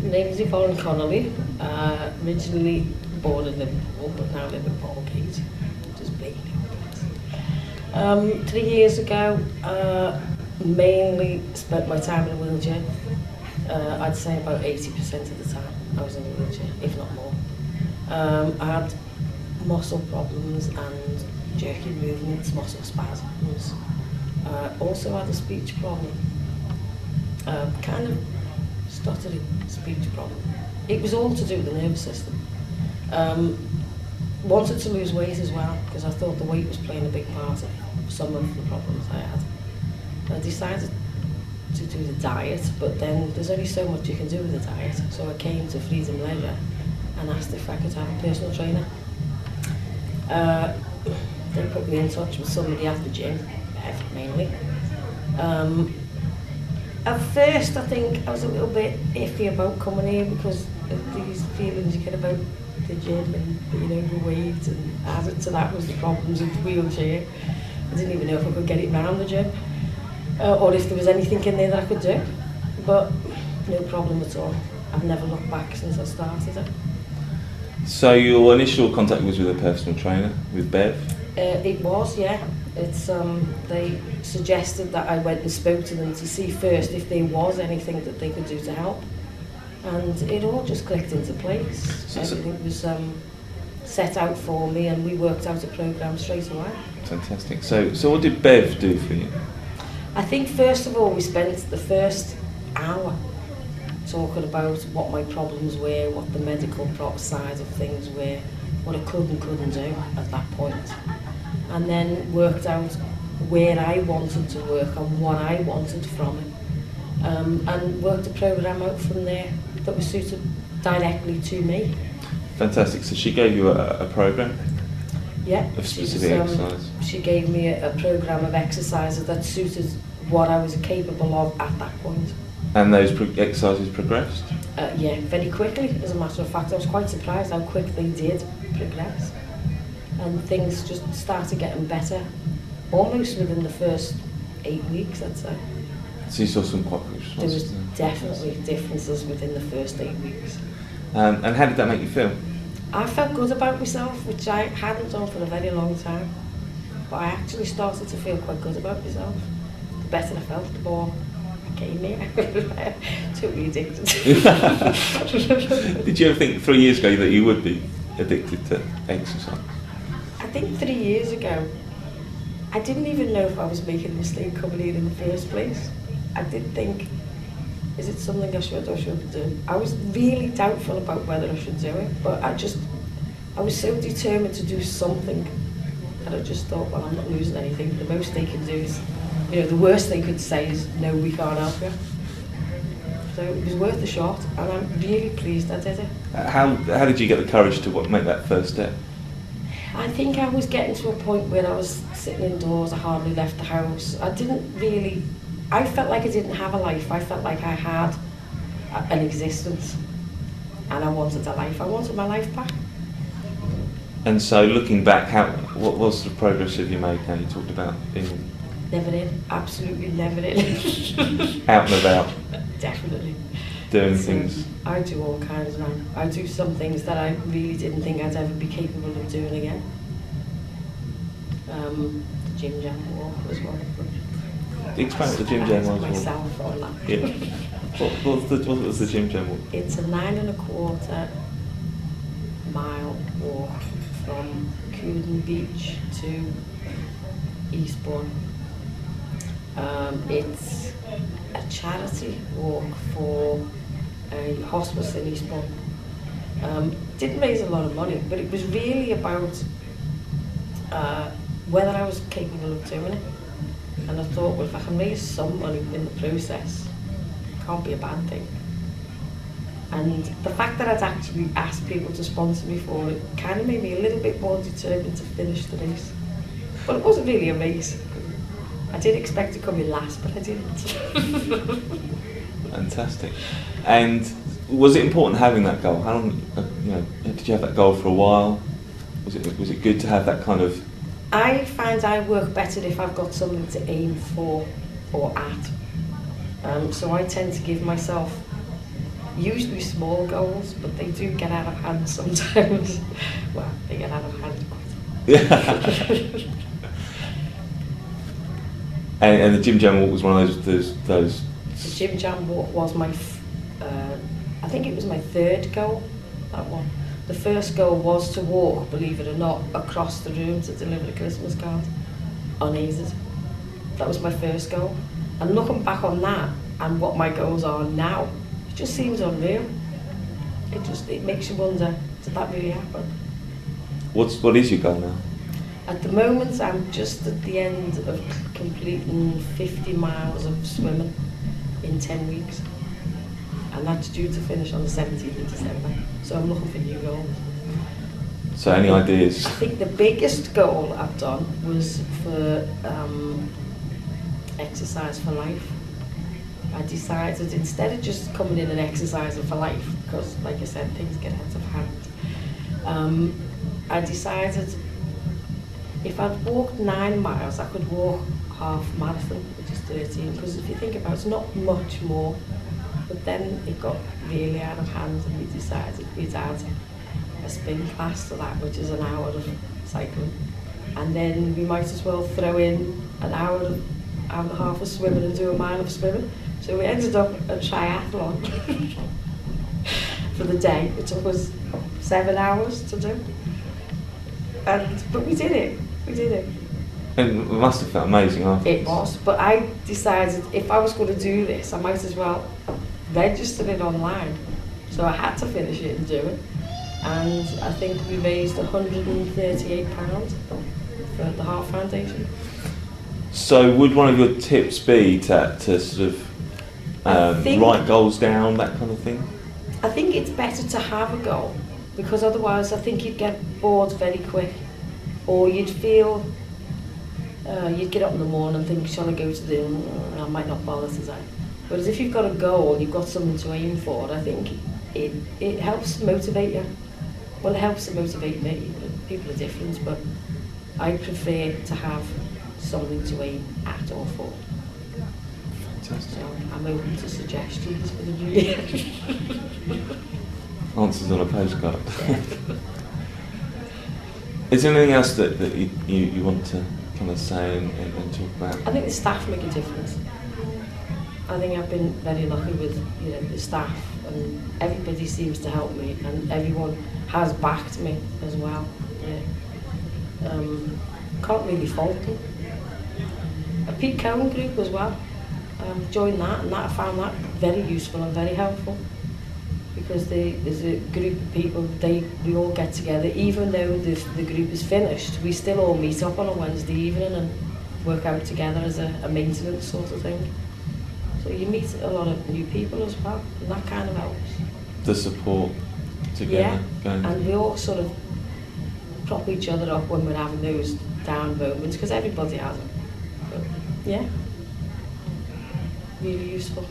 name is Yvonne Connolly. Originally born in Liverpool, but now live in Polegate, just basically. 3 years ago, mainly spent my time in a wheelchair. I'd say about 80% of the time I was in a wheelchair, if not more. I had muscle problems and jerky movements, muscle spasms. Also had a speech problem, kind of stuttering speech problem. It was all to do with the nervous system. Wanted to lose weight as well, because I thought the weight was playing a big part of some of the problems I had. I decided to do the diet, but then there's only so much you can do with the diet. So I came to Freedom Leisure and asked if I could have a personal trainer. They put me in touch with somebody at the gym, mainly. At first, I think I was a little bit iffy about coming here because of these feelings you get about the gym and being overweight, and added to that was the problems with the wheelchair. I didn't even know if I could get it round the gym, or if there was anything in there that I could do, but no problem at all. I've never looked back since I started it. So your initial contact was with a personal trainer, with Bev? It was, yeah. It's they suggested that I went and spoke to them to see first if there was anything that they could do to help, and it all just clicked into place. Everything was set out for me, and we worked out a programme straight away. Fantastic. So what did Bev do for you? I think first of all we spent the first hour talking about what my problems were, what the medical side of things were, what I could and couldn't do at that point. And then worked out where I wanted to work and what I wanted from it. And worked a programme out from there that was suited directly to me. Fantastic. So she gave you a programme? Yeah. Of specific exercise? She gave me a programme of exercises that suited what I was capable of at that point. And those exercises progressed? Yeah, very quickly. As a matter of fact, I was quite surprised how quick they did progress. And things just started getting better, almost within the first 8 weeks, I'd say. So you saw some quite good responses? There was definitely differences within the first 8 weeks. And how did that make you feel? I felt good about myself, which I hadn't done for a very long time. But I actually started to feel quite good about myself. The better I felt, the more I came here. Totally addicted. Did you ever think 3 years ago that you would be addicted to exercise? I think 3 years ago, I didn't even know if I was making a mistake coming here in the first place. I did think, is it something I should or shouldn't do? I was really doubtful about whether I should do it, but I was so determined to do something that I just thought, well, I'm not losing anything. The most they can do is, the worst they could say is, no, we can't help you. So it was worth a shot, and I'm really pleased I did it. How did you get the courage to make that first step? I think I was getting to a point where I was sitting indoors, I hardly left the house. I felt like I didn't have a life. I felt like I had an existence, and I wanted a life. I wanted my life back. And so looking back, what sort of progress have you made now? You talked about being... Never in, absolutely never in. Out and about? Definitely. Doing things? I do all kinds now. I do some things that I really didn't think I'd ever be capable of doing again. The gym jam walk was one of them. Explain what the gym jam was. Myself on that. Yeah. What was the gym jam walk? It's a 9.25 mile walk from Cooden Beach to Eastbourne. It's a charity walk for a hospice in Eastbourne. Didn't raise a lot of money, but it was really about whether I was capable of doing it. And I thought, well, if I can raise some money in the process, it can't be a bad thing. And the fact that I'd actually asked people to sponsor me for it kind of made me a little bit more determined to finish the race. But it wasn't really a race. I did expect to come in last, but I didn't. Fantastic. And was it important having that goal? How long, did you have that goal for a while? Was it good to have that kind of... I find I work better if I've got something to aim for or at. So I tend to give myself usually small goals, but they do get out of hand sometimes. Well, they get out of hand quick. And the Gym Jam walk was one of those. The Gym Jam walk was I think it was my third goal, that one. The first goal was to walk, believe it or not, across the room to deliver a Christmas card, unaided. That was my first goal. And looking back on that, and what my goals are now, it just seems unreal. It makes you wonder, did that really happen? What is your goal now? At the moment, I'm just at the end of completing 50 miles of swimming in 10 weeks. And that's due to finish on the 17th of December. So I'm looking for new goals. So any ideas? I think the biggest goal I've done was for Exercise for Life. I decided, instead of just coming in and exercising for life, because like I said, things get out of hand, I decided if I'd walked 9 miles, I could walk half marathon, which is 13, because if you think about it, it's not much more. But then it got really out of hand, and we decided we'd add a spin class to that, which is an hour of cycling. And then we might as well throw in an hour and a half of swimming and do a mile of swimming. So we ended up a triathlon for the day. It took us 7 hours to do. But we did it. We did it. And it must have felt amazing afterwards. It was, but I decided if I was going to do this, I might as well register it online. So I had to finish it and do it. And I think we raised £138 for the Heart Foundation. So would one of your tips be to sort of write goals down, that kind of thing? I think it's better to have a goal, because otherwise I think you'd get bored very quick, or you'd feel, you'd get up in the morning and think, shall I go to the, I might not bother today. Whereas if you've got a goal, you've got something to aim for, I think it helps motivate you. Well, it helps to motivate me. People are different, but I prefer to have something to aim at or for. Fantastic. So I'm open to suggestions for the new year. Answers on a postcard. Yeah. Is there anything else that you want to kind of say and talk about? I think the staff make a difference. I think I've been very lucky with the staff, and everybody seems to help me, and everyone has backed me as well. Yeah. Can't really fault them. A Pete Cowan group as well. Joined that, and I found that very useful and very helpful, because there's a group of people, we all get together, even though the group is finished, we still all meet up on a Wednesday evening and work out together as a maintenance sort of thing. So you meet a lot of new people as well, and that kind of helps. The support together. Yeah, going and we all sort of prop each other up when we're having those down moments, because everybody has them. But, yeah, really useful.